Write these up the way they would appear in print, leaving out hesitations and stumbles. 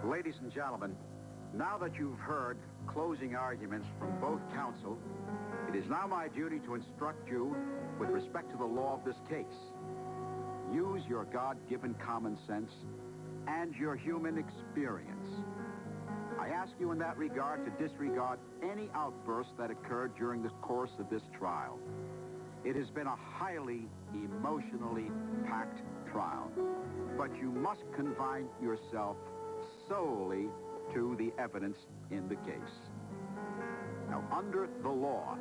Ladies and gentlemen, now that you've heard closing arguments from both counsel, it is now my duty to instruct you with respect to the law of this case. Use your God-given common sense and your human experience. I ask you in that regard to disregard any outbursts that occurred during the course of this trial. It has been a highly emotionally packed trial, but you must confine yourself solely to the evidence in the case. Now, under the law,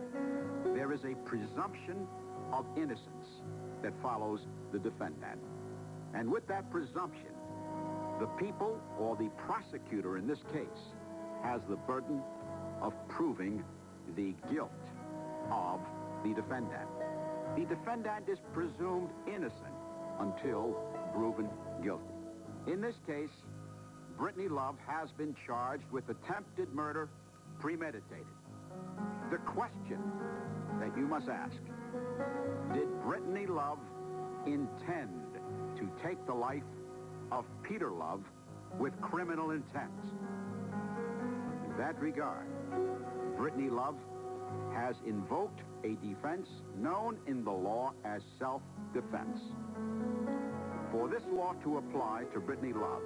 there is a presumption of innocence that follows the defendant. And with that presumption, the people, or the prosecutor in this case, has the burden of proving the guilt of the defendant. The defendant is presumed innocent until proven guilty. In this case, Brittany Love has been charged with attempted murder, premeditated. The question that you must ask, did Brittany Love intend to take the life of Peter Love with criminal intent? In that regard, Brittany Love has invoked a defense known in the law as self-defense. For this law to apply to Brittany Love,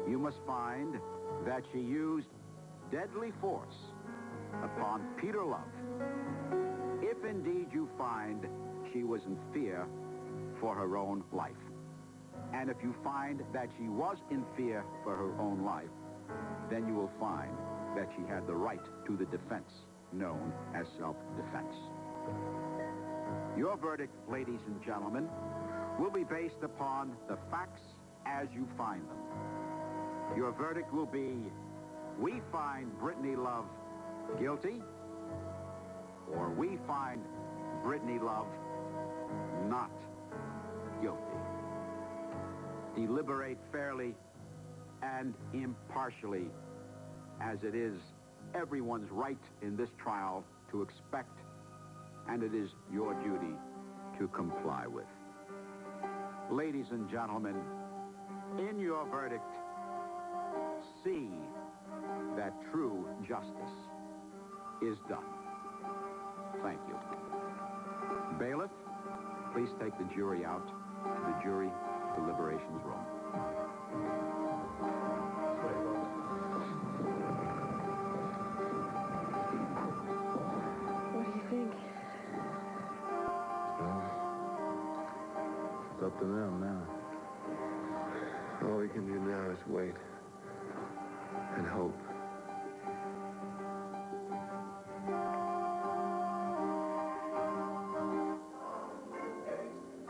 you must find that she used deadly force upon Peter Love. If indeed you find she was in fear for her own life, and if you find that she was in fear for her own life, then you will find that she had the right to the defense known as self-defense. Your verdict, ladies and gentlemen, will be based upon the facts as you find them. Your verdict will be, we find Brittany Love guilty, or we find Brittany Love not guilty. Deliberate fairly and impartially, as it is everyone's right in this trial to expect, and it is your duty to comply with. Ladies and gentlemen, in your verdict, see that true justice is done. Thank you. Bailiff, please take the jury out to the jury deliberations room. What do you think? Well, it's up to them now. All we can do now is wait and hope.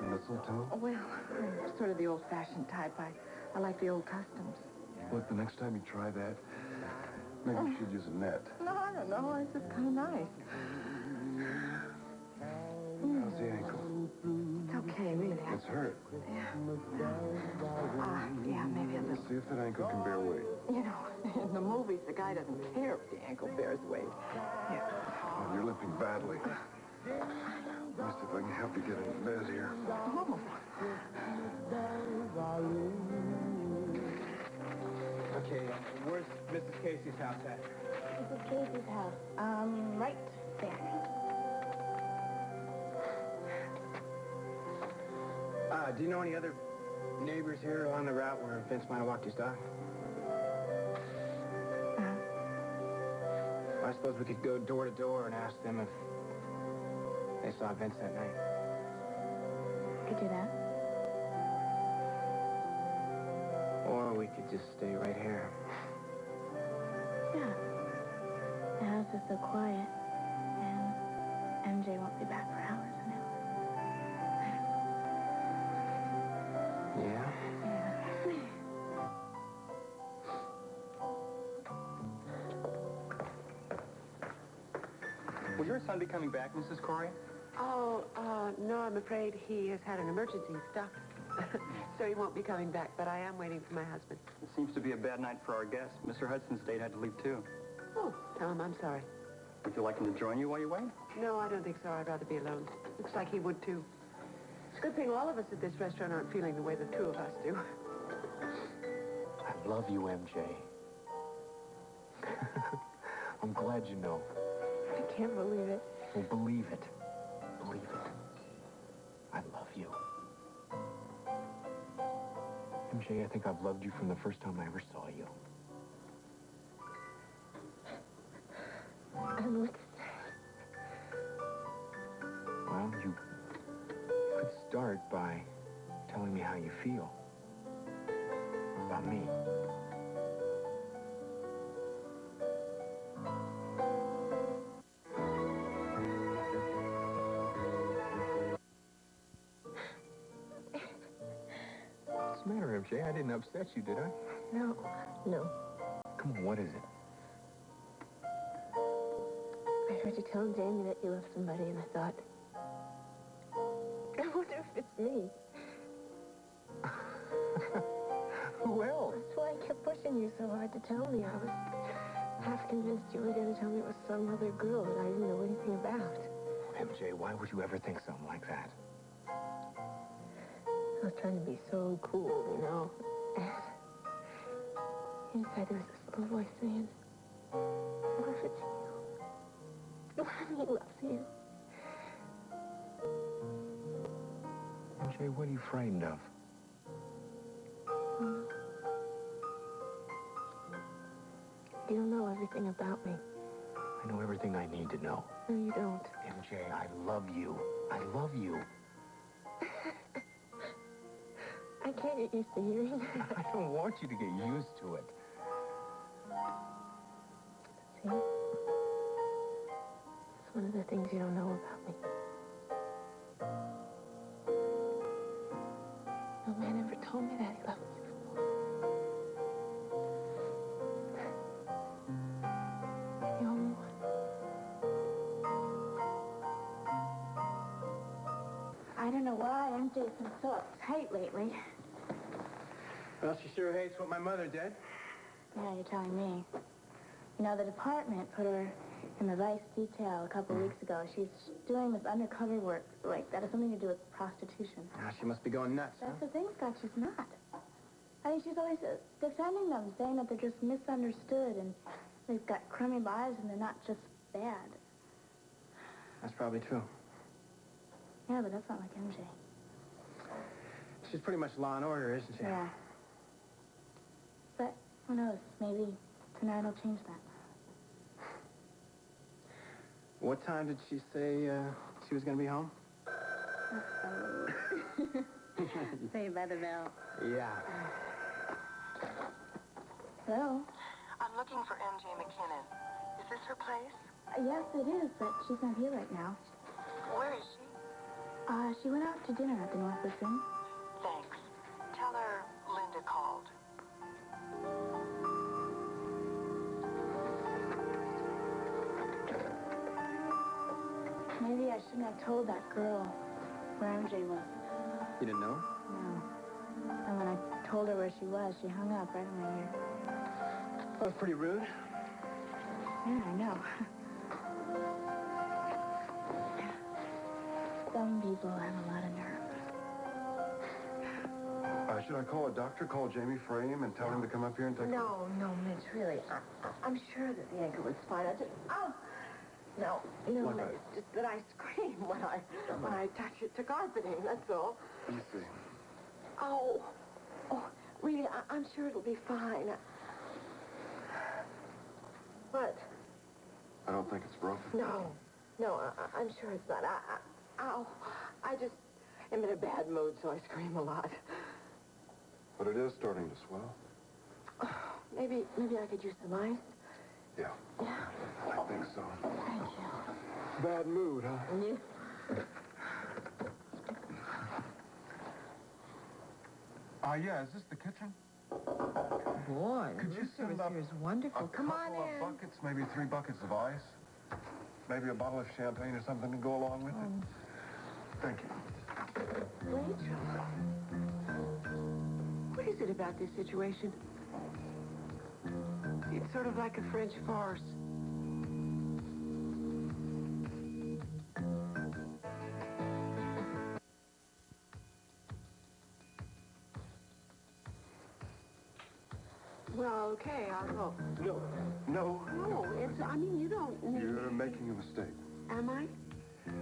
Mistletoe? Well, I'm sort of the old-fashioned type. I like the old customs. Look, the next time you try that, maybe you should use a net. No, I don't know. It's just kind of nice. How's the ankle? It's okay, really. It's hurt. Yeah, maybe a little. See if that ankle can bear weight. You know, in the movies, the guy doesn't care if the ankle bears weight. Here. Oh, you're limping badly. Let me see if I can help you get into bed here. Oh. Okay, where's Mrs. Casey's house at? Mrs. Casey's house. Right there. Do you know any other neighbors here along the route where Vince might have walked his dog? Well, I suppose we could go door to door and ask them if they saw Vince that night. Could do that. Or we could just stay right here. Yeah. The house is so quiet, and MJ won't be back for hours and hours. Yeah? Will your son be coming back, Mrs. Corey? Oh, no, I'm afraid he has had an emergency stuff. So he won't be coming back, but I am waiting for my husband. It seems to be a bad night for our guest. Mr. Hudson's date had to leave, too. Oh, tell him I'm sorry. Would you like him to join you while you wait? No, I don't think so. I'd rather be alone. Looks like he would, too. It's a good thing all of us at this restaurant aren't feeling the way the two of us do. I love you, MJ. I'm glad you know. I can't believe it. Well, believe it. Believe it. I love you. MJ, I think I've loved you from the first time I ever saw you. I don't know what to say. Well, you could start by telling me how you feel about me. What's the matter, MJ? I didn't upset you, did I? No. No. Come on, what is it? I heard you tell Jamie that you love somebody, and I thought, I wonder if it's me. Who else? That's why I kept pushing you so hard to tell me. I was half convinced you were going to tell me it was some other girl that I didn't know anything about. MJ, why would you ever think something like that? I was trying to be so cool, you know. And inside there was this little voice saying, what if it's you? What if he loves you? MJ, what are you frightened of? You don't know everything about me. I know everything I need to know. No, you don't. MJ, I love you. I love you. I can't get used to hearing that. I don't want you to get used to it. See? It's one of the things you don't know about me. No man ever told me that he loved me before. You're the only one. I don't know why MJ's been so uptight lately. Well, she sure hates what my mother did. Yeah, you're telling me. You know, the department put her in the vice detail a couple weeks ago. She's doing this undercover work, like, that has something to do with prostitution. Now, she must be going nuts, huh? That's the thing, Scott, she's not. I mean, she's always defending them, saying that they're just misunderstood and they've got crummy lives and they're not just bad. That's probably true. Yeah, but that's not like MJ. She's pretty much law and order, isn't she? Yeah. But, who knows, maybe tonight will change that. What time did she say she was going to be home? Say by the bell. Yeah. Hello? I'm looking for MJ McKinnon. Is this her place? Yes, it is, but she's not here right now. Where is she? She went out to dinner at the Northwoods Inn. Thanks. Tell her Linda called. Maybe I shouldn't have told that girl where MJ was. You didn't know? No. And when I told her where she was, she hung up right in my ear. That was pretty rude. Yeah, I know. Some people have a lot of nerve. Should I call a doctor, call Jamie Frame, and tell him to come up here and take a look? No, Mitch, really. I'm sure that the ankle was fine. I just... Oh! No, What? it's just that I scream when I touch it to carpeting, that's all. Let me see. Oh, really, I'm sure it'll be fine. What? I don't think it's broken. No, I'm sure it's not. Ow. I just am in a bad mood, so I scream a lot. But it is starting to swell. Maybe I could use some ice. Yeah. Yeah. I think so. Thank you. Bad mood, huh? Yeah. Yeah, is this the kitchen? Boy, Could you send up is wonderful. a Come on couple of in. buckets, maybe 3 buckets of ice? Maybe a bottle of champagne or something to go along with it? Thank you. Rachel. What is it about this situation? It's sort of like a French farce. Well, okay, I'll go. No. No. No, I mean, you don't need... You're making a mistake. Am I?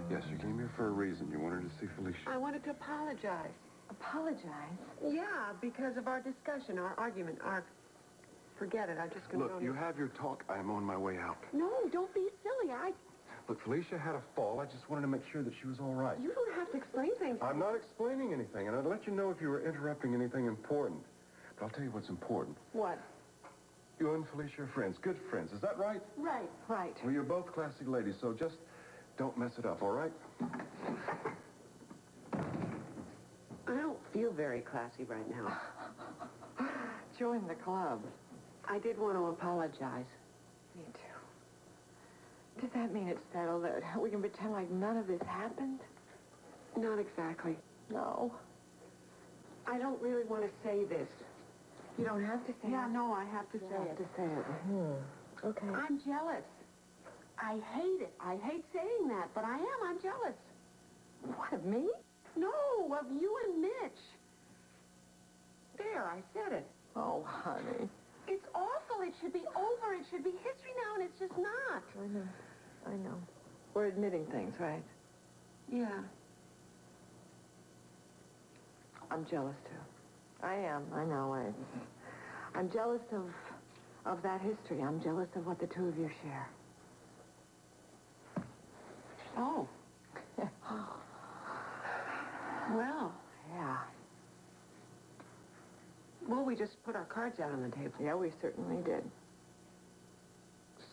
Yes, you came here for a reason. You wanted to see Felicia. I wanted to apologize. Apologize? Yeah, because of our discussion, our argument, Forget it, I'm just going to go... Look, you have your talk. I'm on my way out. No, don't be silly. Look, Felicia had a fall. I just wanted to make sure that she was all right. You don't have to explain things. I'm not explaining anything, and I'd let you know if you were interrupting anything important. But I'll tell you what's important. What? You and Felicia are friends, good friends. Is that right? Right. Well, you're both classy ladies, so just don't mess it up, all right? I don't feel very classy right now. Join the club. I did want to apologize. Me too. Does that mean it's settled that we can pretend like none of this happened? Not exactly. No. I don't really want to say this. You don't have to say Yeah, it. no, I have to say it. To say it. Okay. I'm jealous. I hate it. I hate saying that, but I am. I'm jealous. What, of me? No, of you and Mitch. There, I said it. Oh, honey. It's awful. It should be over. It should be history now, and it's just not. I know. We're admitting things, right? Yeah. I'm jealous, too. I am. I know. I'm jealous of that history. I'm jealous of what the two of you share. Oh. Well. Yeah. Well, we just put our cards out on the table. Yeah, we certainly did.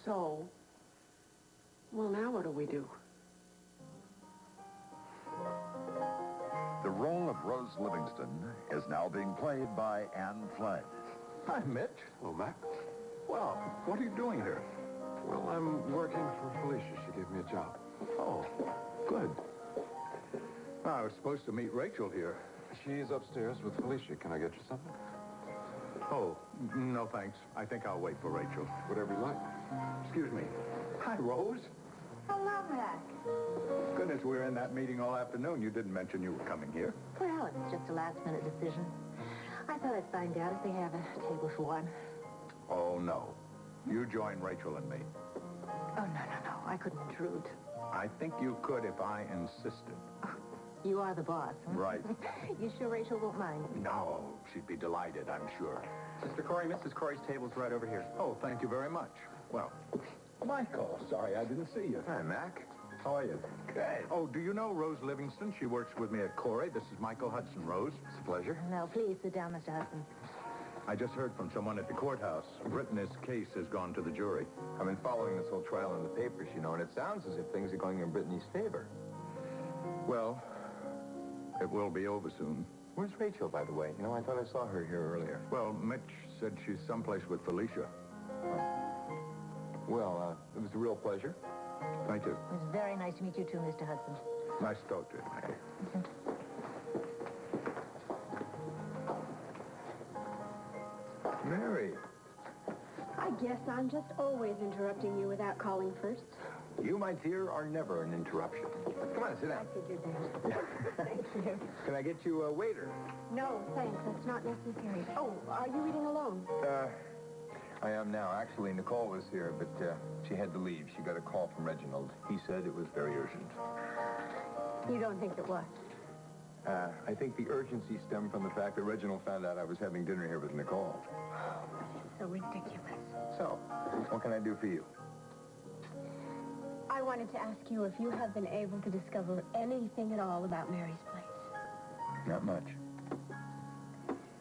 So, well, now what do we do? The role of Rose Livingston is now being played by Anne Flood. Hi, Mitch. Hello, Mac. Well, what are you doing here? Well, I'm working for Felicia. She gave me a job. Oh, good. I was supposed to meet Rachel here. She's upstairs with Felicia. Can I get you something? Oh, no thanks. I think I'll wait for Rachel. Whatever you like. Excuse me. Hi, Rose. Hello, Mac. Goodness, we were in that meeting all afternoon. You didn't mention you were coming here. Well, it was just a last-minute decision. I thought I'd find out if they have a table for one. Oh, no. You join Rachel and me. Oh, no. I couldn't intrude. I think you could if I insisted. You are the boss, huh? Right. You sure Rachel won't mind? No, she'd be delighted, I'm sure. Mr. Corey, Mrs. Corey's table's right over here. Oh, thank you very much. Well, Michael, sorry I didn't see you. Hi, Mac. How are you? Good. Oh, do you know Rose Livingston? She works with me at Corey. This is Michael Hudson, Rose. It's a pleasure. No, please sit down, Mr. Hudson. I just heard from someone at the courthouse. Brittany's case has gone to the jury. I've been following this whole trial in the papers, you know, and it sounds as if things are going in Brittany's favor. Well, it will be over soon. Where's Rachel, by the way? You know, I thought I saw her here earlier. Well, Mitch said she's someplace with Felicia. Well, it was a real pleasure. Thank you. It was very nice to meet you too, Mr. Hudson. Nice to talk to you, Michael. Mary. I guess I'm just always interrupting you without calling first. You, my dear, are never an interruption. Come on, sit down. I figured that. Thank you. Can I get you a waiter? No, thanks. That's not necessary. Oh, are you eating alone? I am now. Actually, Nicole was here, but she had to leave. She got a call from Reginald. He said it was very urgent. You don't think it was? I think the urgency stemmed from the fact that Reginald found out I was having dinner here with Nicole. So ridiculous. So, what can I do for you? I wanted to ask you if you have been able to discover anything at all about Mary's place. Not much.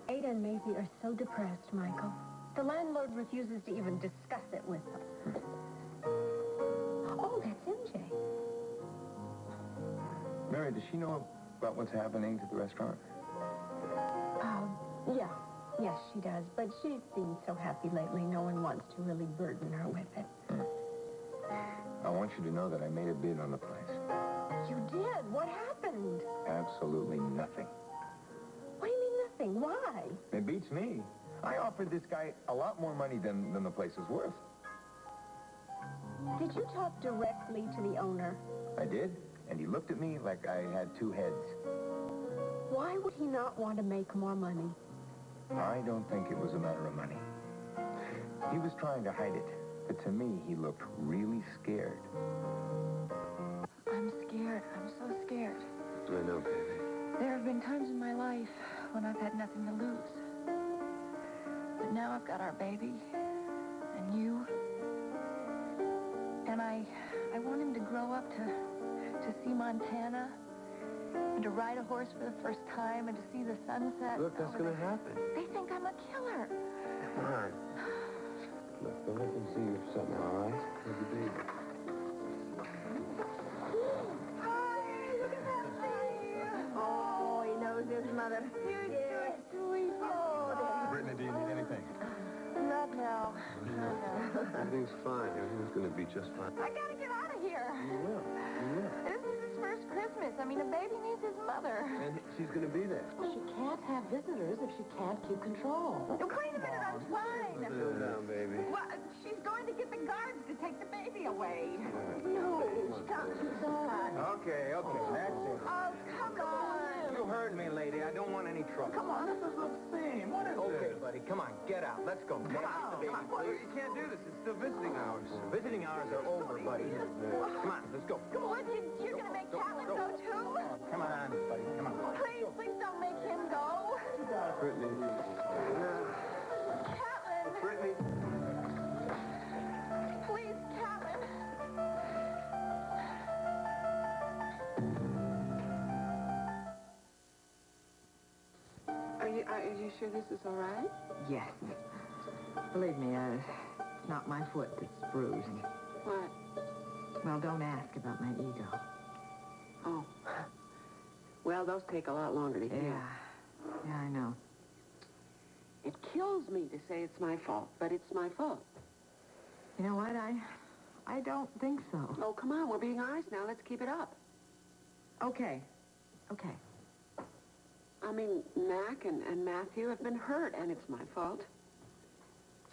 Ada and Maisie are so depressed, Michael. The landlord refuses to even discuss it with them. Oh, that's MJ. Mary, does she know about what's happening to the restaurant? Yeah. Yes, she does. But she's been so happy lately, no one wants to really burden her with it. I want you to know that I made a bid on the place. You did? What happened? Absolutely nothing. What do you mean nothing? Why? It beats me. I offered this guy a lot more money than the place is worth. Did you talk directly to the owner? I did, and he looked at me like I had two heads. Why would he not want to make more money? I don't think it was a matter of money. He was trying to hide it, but to me, he looked really scared. I'm scared. I'm so scared. I know, baby. There have been times in my life when I've had nothing to lose. But now I've got our baby, and you. And I want him to grow up to see Montana, and to ride a horse for the first time, and to see the sunset. Look, that's going to happen. They think I'm a killer. Come on. Look, go look and see if something, all right? Have the baby. Hi, look at that baby. Oh, he knows his mother. You're so sweet. Oh, Brittany, do you need anything? not now. Not now. Everything's fine. Everything's going to be just fine. I gotta get out of here. You will. You will. This is his first Christmas. I mean, a baby needs his mother. And she's going to be there. She can't have visitors if she can't keep control. Oh, wait a minute, I'm fine. Slow down, baby. Well, she's going to get the guards to take the baby away. No, stop. Okay, that's it. Oh, come on. You heard me, lady. I don't want any trouble. Come on. This is obscene. What is okay, buddy, come on, get out. Let's go. Get out. You can't do this. It's still visiting hours. Visiting hours are over, buddy. Come on, let's go. What, you're going to make Catlin go too? Come on, buddy, come on. Please don't make him go. Brittany. Catlin. Brittany. Please, Catlin. Are you sure this is all right? Yes. Believe me, it's not my foot that's bruised. What? Well, don't ask about my ego. Oh. Well, those take a lot longer to heal. Yeah, I know. It kills me to say it's my fault, but it's my fault. You know what? I don't think so. Oh, come on. We're being honest now. Let's keep it up. Okay. I mean, Mac and Matthew have been hurt, and it's my fault.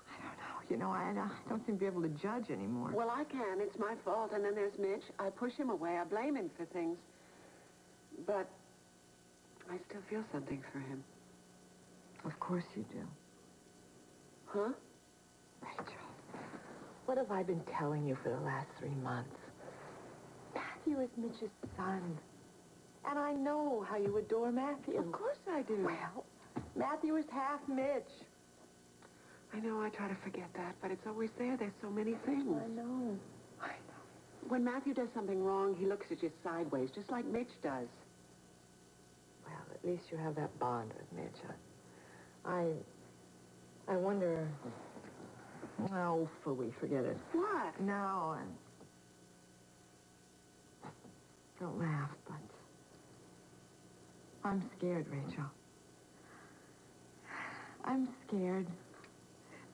I don't know. You know, I don't seem to be able to judge anymore. Well, I can. It's my fault. And then there's Mitch. I push him away. I blame him for things. But I still feel something for him. Of course you do. Huh? Rachel, what have I been telling you for the last 3 months? Matthew is Mitch's son. And I know how you adore Matthew. Of course I do. Well, Matthew is half Mitch. I know I try to forget that, but it's always there. There's so many things. I know. When Matthew does something wrong, he looks at you sideways, just like Mitch does. Well, at least you have that bond with Mitch. I wonder... Oh, we forget it. What? No, don't laugh, but... I'm scared, Rachel. I'm scared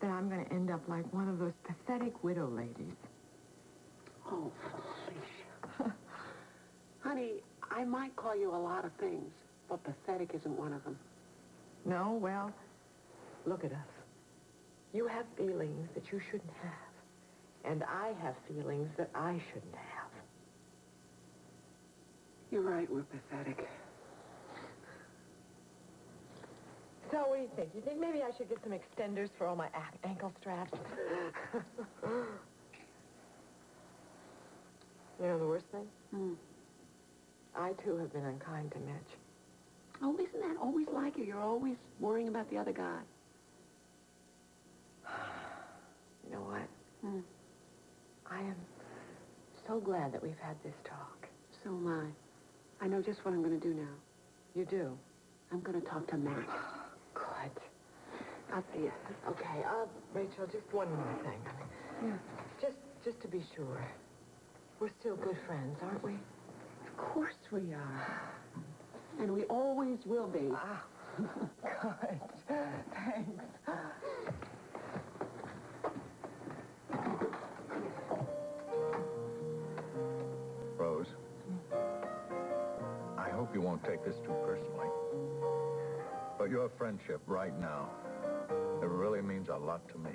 that I'm going to end up like one of those pathetic widow ladies. Oh, Felicia. Honey, I might call you a lot of things, but pathetic isn't one of them. No, well, look at us. You have feelings that you shouldn't have, and I have feelings that I shouldn't have. You're right, we're pathetic. So what do you think? You think maybe I should get some extenders for all my ankle straps? You know the worst thing? I, too, have been unkind to Mitch. Oh, isn't that always like you? You're always worrying about the other guy. You know what? I am so glad that we've had this talk. So am I. I know just what I'm going to do now. You do? I'm going to talk to Matt. Good. I'll see you. Okay, Rachel, just one more thing. Yeah. Just to be sure. We're still good friends, aren't we? Of course we are. And we always will be. Good. Thanks. Rose, I hope you won't take this too personally. But your friendship right now, it really means a lot to me.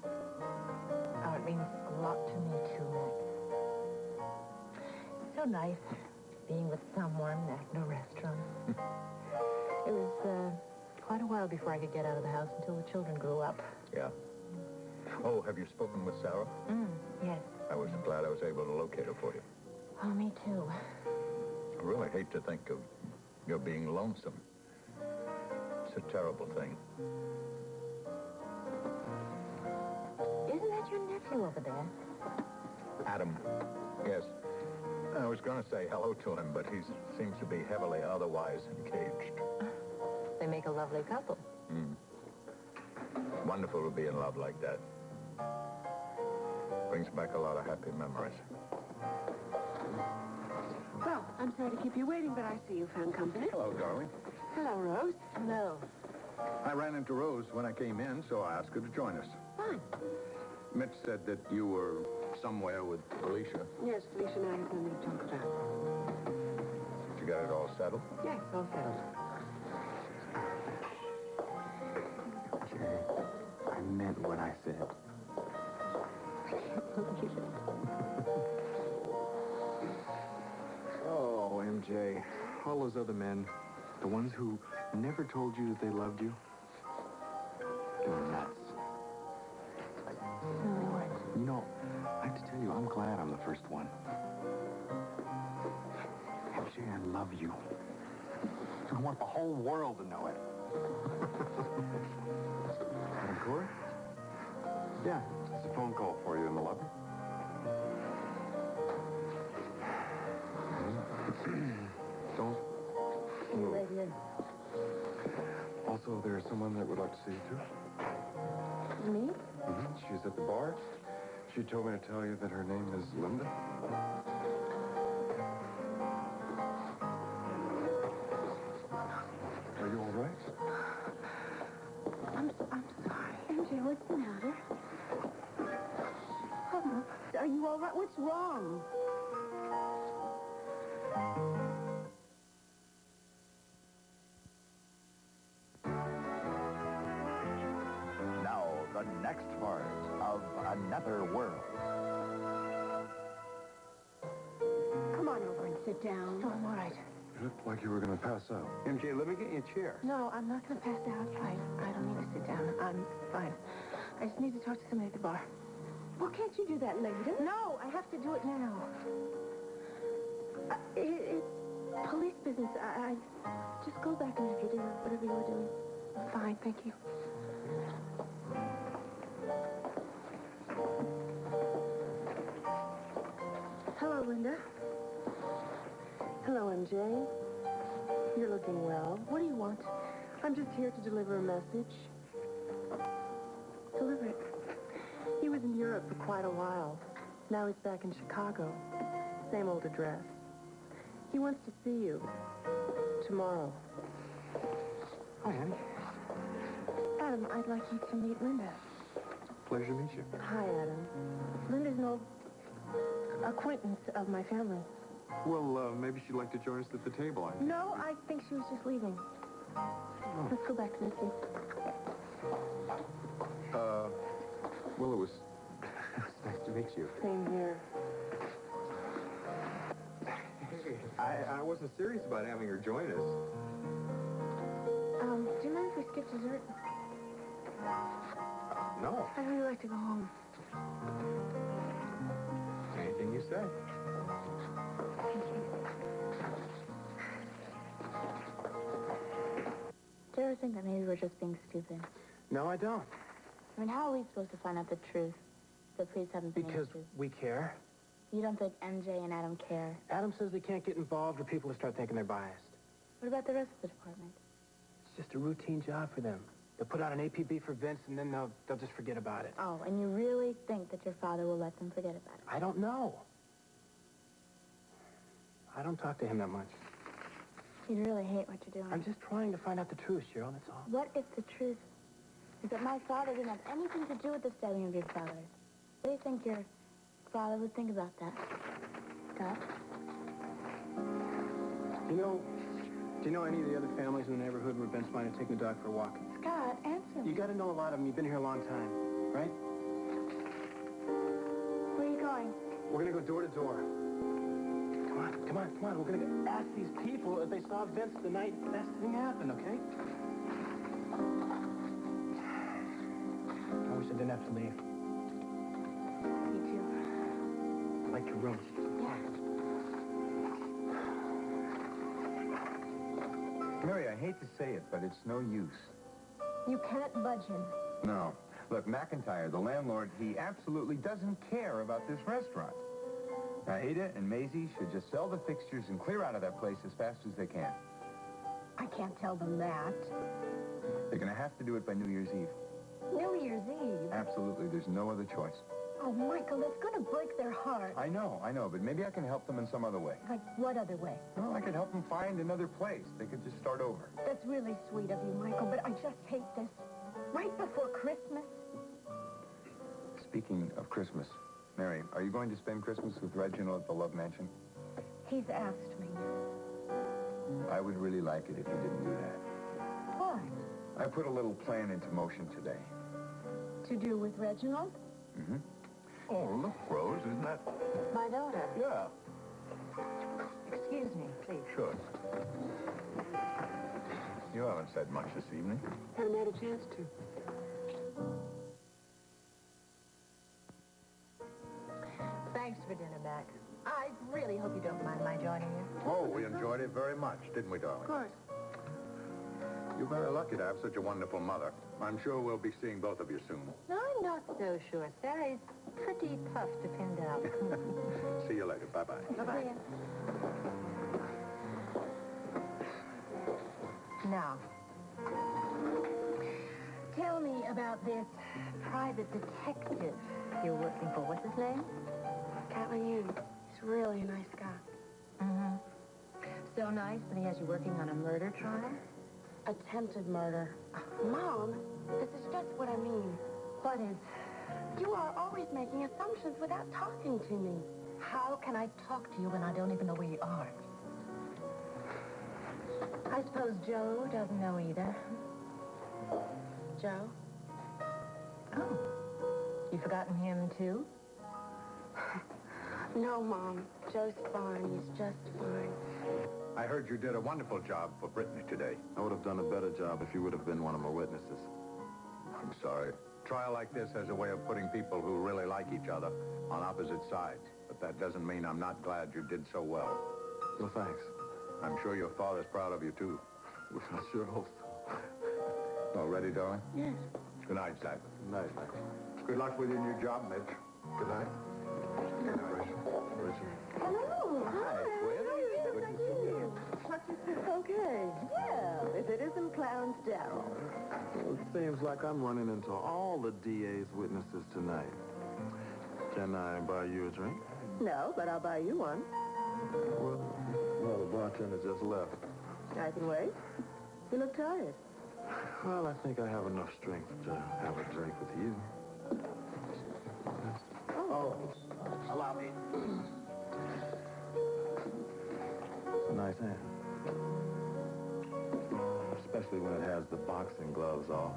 Oh, it means a lot to me, too, Mac. So nice being with someone at a restaurant. It was quite a while before I could get out of the house until the children grew up. Yeah. Oh, have you spoken with Sarah? Yes. I was glad I was able to locate her for you. Oh, me too. I really hate to think of you being lonesome. It's a terrible thing. Isn't that your nephew over there? Adam. Yes. I was going to say hello to him, but he seems to be heavily otherwise engaged. They make a lovely couple. Wonderful to be in love like that. Brings back a lot of happy memories. Well, I'm sorry to keep you waiting, but I see you found company. Hello, darling. Hello, Rose. Hello. I ran into Rose when I came in, so I asked her to join us. Fine. Mitch said that you were somewhere with Alicia. Yes, Felicia and I have something to talk about. Did you get it all settled? Yes, all settled. I meant what I said. Oh, MJ, all those other men, the ones who never told you that they loved you, they're nuts. You know, I have to tell you, I'm glad I'm the first one. MJ, I love you. I want the whole world to know it. Madam Corey? Yeah. It's a phone call for you in the lobby. Don't You right here. Also, there's someone that would like to see you, too. Me? She's at the bar. She told me to tell you that her name is Linda. Are you all right? I'm sorry. MJ, what's the matter? Are you all right? What's wrong? Now, the next part of Another World. Come on over and sit down. No, I'm all right. You looked like you were going to pass out. MJ, let me get you a chair. No, I'm not going to pass out. I don't need to sit down. I'm fine. I just need to talk to somebody at the bar. Well, can't you do that later? No, I have to do it now. It's police business. I just go back and have your dinner, whatever you were doing. I'm fine, thank you. Hello, Linda. Hello, MJ. You're looking well. What do you want? I'm just here to deliver a message. Deliver it. He was in Europe for quite a while. Now he's back in Chicago. Same old address. He wants to see you. Tomorrow. Hi, Annie. Adam, I'd like you to meet Linda. Pleasure to meet you. Hi, Adam. Linda's an old acquaintance of my family. Well, maybe she'd like to join us at the table. No, I think she was just leaving. Let's go back to the seat. Well, it was nice to meet you. Same here. I wasn't serious about having her join us. Do you mind if we skip dessert? No. I'd really like to go home. Anything you say. Do you ever think that maybe we're just being stupid? No, I don't. I mean, how are we supposed to find out the truth? The police haven't been Because able to. we care. You don't think MJ and Adam care? Adam says they can't get involved or people will start thinking they're biased. What about the rest of the department? It's just a routine job for them. They'll put out an APB for Vince and then they'll just forget about it. Oh, and you really think that your father will let them forget about it? I don't know. I don't talk to him that much. You'd really hate what you're doing. I'm just trying to find out the truth, Cheryl, that's all. What if the truth is that my father didn't have anything to do with the stabbing of your father? What do you think your father would think about that? Scott? Do you know any of the other families in the neighborhood where Vince might have taken the dog for a walk? Scott, answer me. You got to know a lot of them. You've been here a long time, right? Where are you going? We're going to go door to door. Come on. We're going to ask these people if they saw Vince the night that thing happened, okay? I wish I didn't have to leave. Me too. Like your roast. Yeah. Mary, I hate to say it, but it's no use. You can't budge him. No. Look, McIntyre, the landlord, he absolutely doesn't care about this restaurant. Now, Ada and Maisie should just sell the fixtures and clear out of that place as fast as they can. I can't tell them that. They're going to have to do it by New Year's Eve. New Year's Eve? Absolutely. There's no other choice. Oh, Michael, that's going to break their heart. I know, but maybe I can help them in some other way. Like, what other way? Well, I could help them find another place. They could just start over. That's really sweet of you, Michael, but I just hate this. Right before Christmas. Speaking of Christmas, Mary, are you going to spend Christmas with Reginald at the Love Mansion? He's asked me. I would really like it if you didn't do that. What? I put a little plan into motion today. To do with Reginald? Mm-hmm. Oh, look, Rose, isn't that... My daughter. Yeah. Excuse me, please. Sure. You haven't said much this evening. Haven't had a chance to. Thanks for dinner, Mac. I really hope you don't mind my joining you. Oh, we enjoyed it very much, didn't we, darling? Of course. You're very lucky to have such a wonderful mother. I'm sure we'll be seeing both of you soon. No, I'm not so sure. Sarah's pretty tough to pin down. See you later. Bye-bye. Bye-bye. Now, tell me about this private detective you're working for. What's his name? Catlin, he's really a nice guy. Mm-hmm. So nice that he has you working on a murder trial? Attempted murder. Mom, this is just what I mean. What is? You are always making assumptions without talking to me. How can I talk to you when I don't even know where you are? I suppose Joe doesn't know either. Joe? Oh. You've forgotten him, too? No, Mom. Joe's fine. He's just fine. I heard you did a wonderful job for Brittany today. I would have done a better job if you would have been one of my witnesses. I'm sorry. A trial like this has a way of putting people who really like each other on opposite sides. But that doesn't mean I'm not glad you did so well. Well, thanks. I'm sure your father's proud of you, too. I sure hope so. All ready, darling? Yes. Good night, Zach. Good night, Mac. Good luck with your new job, Mitch. Good night. Good night, Rachel. Hello. Hi, Quinn. Good to see you. Okay. Well, if it isn't Clarence Darrow. Well, it seems like I'm running into all the DA's witnesses tonight. Can I buy you a drink? No, but I'll buy you one. Well, the bartender just left. I can wait. You look tired. Well, I think I have enough strength to have a drink with you. Oh, allow me. It's a nice hand. Especially when it has the boxing gloves off.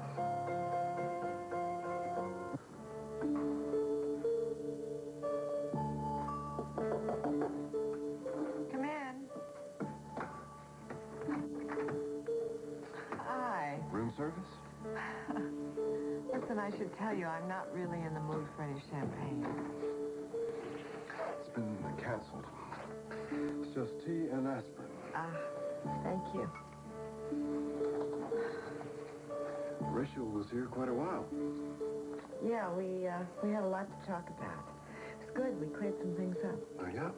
Come in. Hi. Room service? Listen, I should tell you, I'm not really in the mood for any champagne. It's been canceled. It's just tea and aspirin. Thank you. Rachel was here quite a while. Yeah, we had a lot to talk about. It's good. We cleared some things up. Oh, yeah?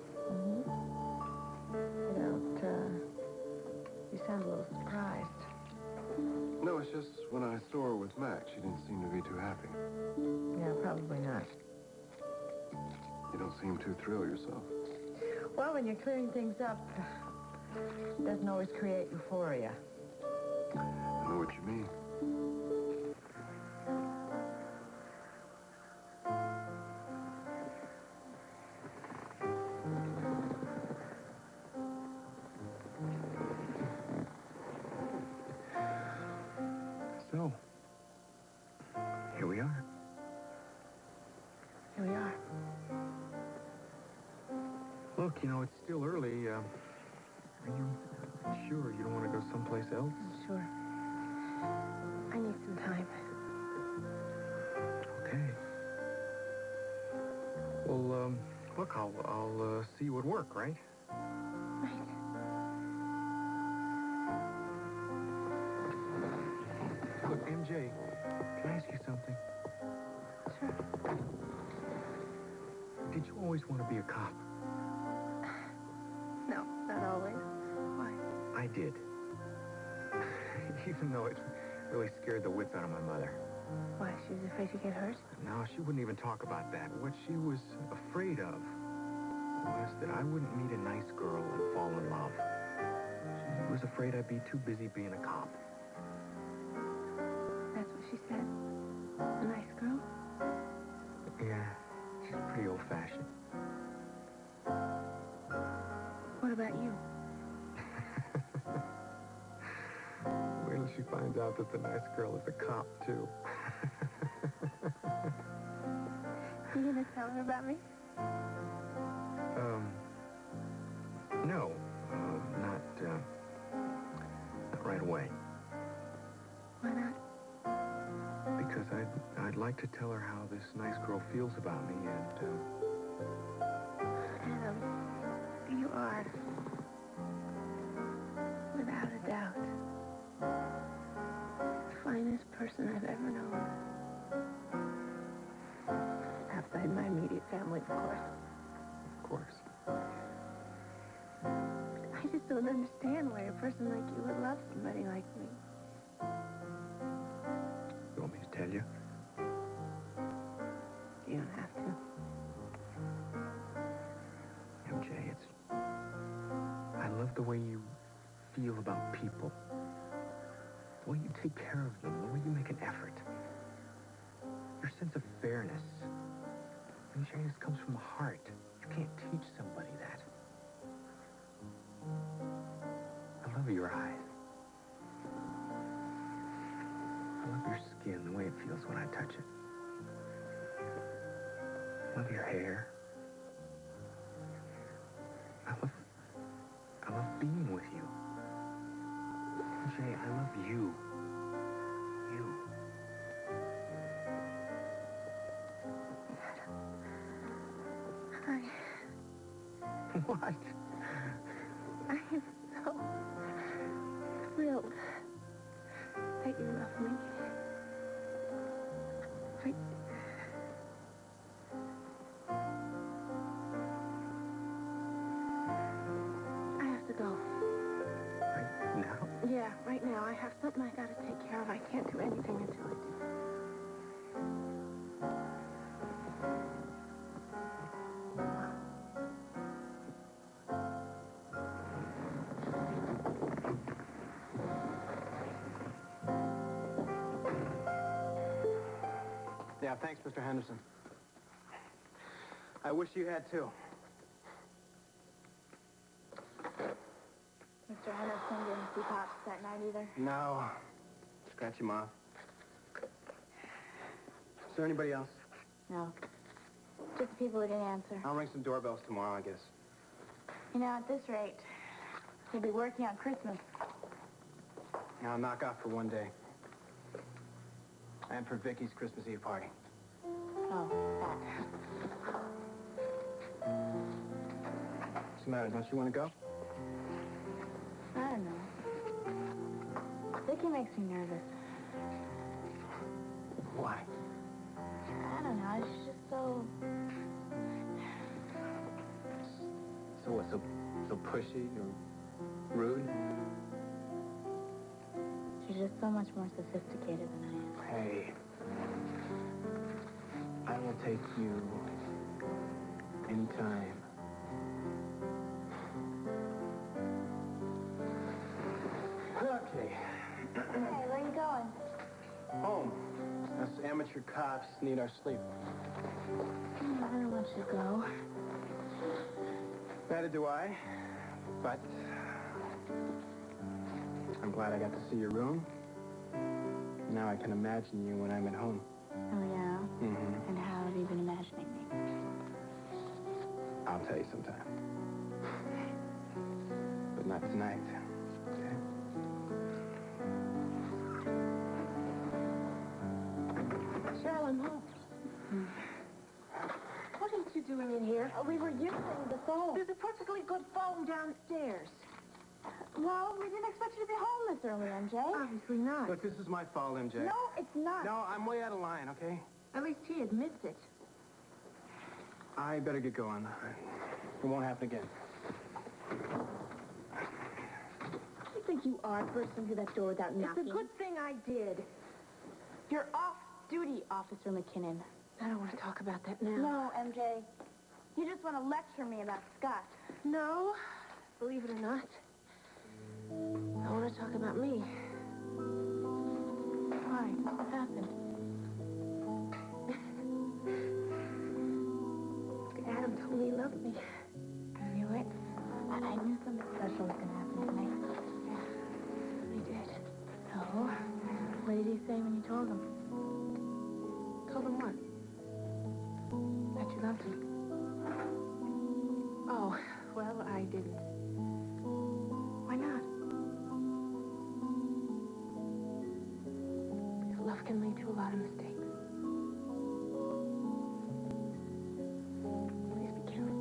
You sound a little surprised. No, it's just when I saw her with Mac, she didn't seem to be too happy. Yeah, probably not. You don't seem too thrilled yourself. Well, when you're clearing things up, it doesn't always create euphoria. I know what you mean. So, here we are. Here we are. Look, you know, it's still early. Are you sure you don't want to go someplace else? Sure. I need some time. Okay. Well, look, I'll see you at work, right? Right. Look, MJ, can I ask you something? Sure. Did you always want to be a cop? No, not always. Why? I did. Even though it really scared the wits out of my mother. Why? She was afraid to get hurt? No, she wouldn't even talk about that. What she was afraid of was that I wouldn't meet a nice girl and fall in love. She was afraid I'd be too busy being a cop. That's what she said? A nice girl? Yeah, she's pretty old-fashioned. What about you? Wait till she finds out that the nice girl is a cop, too. You gonna tell her about me? No, not right away. Why not? Because I'd like to tell her how this nice girl feels about me, and, Adam, you are, without a doubt, the finest person I've ever known. Outside my immediate family, of course. of course. I just don't understand why a person like you would love somebody like me. You want me to tell you? You don't have to. MJ, I love the way you feel about people. The way you take care of them, the way you make an effort. Your sense of fairness. MJ, this comes from the heart. You can't teach somebody that. I love your eyes. I love your skin, the way it feels when I touch it. I love your hair. I love being with you. Jay, I love you. You. What? I am so thrilled that you love me. I have to go. Right now? Yeah, right now. I have something I gotta take care of. I can't do anything until I do. Yeah, thanks, Mr. Henderson. I wish you had, too. Mr. Henderson didn't see Pops that night either? No. Scratch him off. Is there anybody else? No. Just the people who didn't answer. I'll ring some doorbells tomorrow, I guess. You know, at this rate, you'll be working on Christmas. I'll knock off for one day. And for Vicky's Christmas Eve party. Oh, What's the matter? Don't you want to go? I don't know. Vicky makes me nervous. Why? I don't know. She's just so... So what, so pushy or rude? She's just so much more sophisticated than I am. Hey. I will take you anytime. Okay. Hey, where are you going? Home. Us amateur cops need our sleep. I don't want you to go. Neither do I. But I'm glad I got to see your room. Now I can imagine you when I'm at home. Oh, yeah? Mm-hmm. And how have you been imagining me? I'll tell you sometime. But not tonight. Okay? Cheryl, I'm home. What are you you doing in here? We were using the phone. There's a perfectly good phone downstairs. Well, we didn't expect you to be home this early, MJ. Obviously not. Look, this is my fault, MJ. No, it's not. No, I'm way out of line, okay? At least he admits it. I better get going. It won't happen again. You think you are bursting through that door without knocking? It's a good thing I did. You're off duty, Officer McKinnon. I don't want to talk about that now. No, MJ. You just want to lecture me about Scott. No, believe it or not. I want to talk about me. Why? What happened? Adam told me he loved me. I knew it. I knew something special was going to happen tonight. He did. Oh? What did he say when you told him? Told him what? That you loved him. Oh, well, I didn't. Why not? Because love can lead to a lot of mistakes. Please be careful.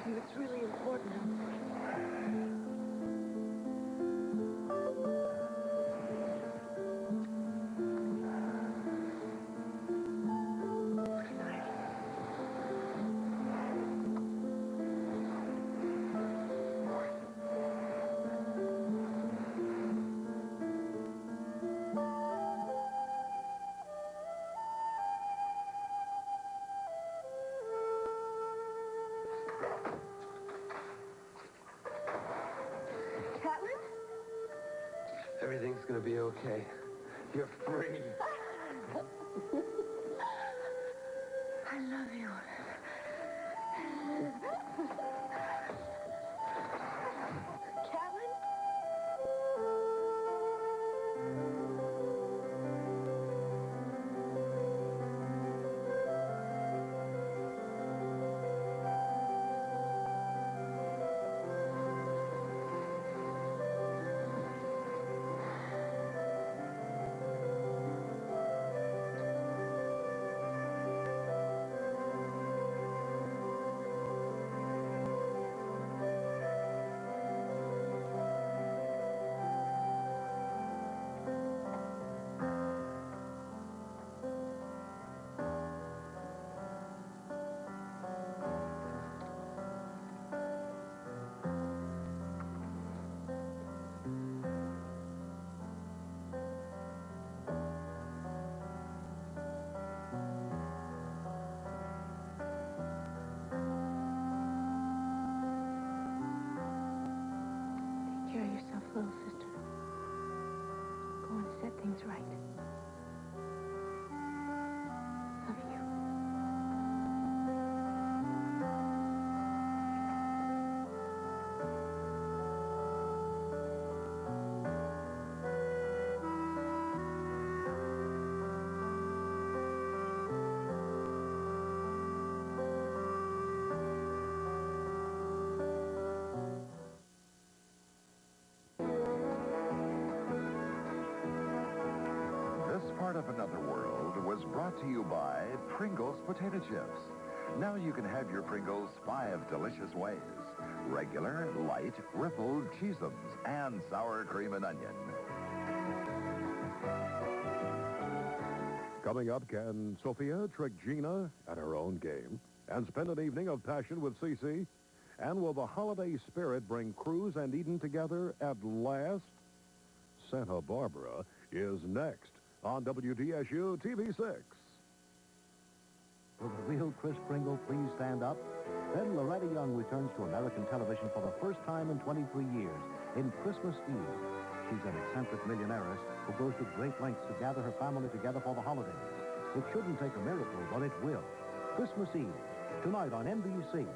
It's really important. Good night. Catlin? Everything's gonna be okay. You're free. I love you. Catlin? little sister. Go and set things right. Love you. This part of Another World was brought to you by Pringles Potato Chips. Now you can have your Pringles 5 delicious ways. Regular, light, rippled cheesums, and sour cream and onion. Coming up, can Sophia trick Gina at her own game and spend an evening of passion with Cece? And will the holiday spirit bring Cruz and Eden together at last? Santa Barbara is next on WDSU TV6. Will the real Kris Kringle please stand up? Then Loretta Young returns to American television for the first time in 23 years in Christmas Eve. She's an eccentric millionairess who goes to great lengths to gather her family together for the holidays. It shouldn't take a miracle, but it will. Christmas Eve, tonight on NBC.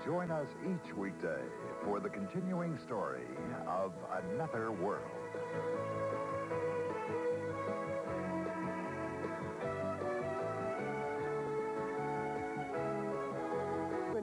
Join us each weekday for the continuing story of Another World.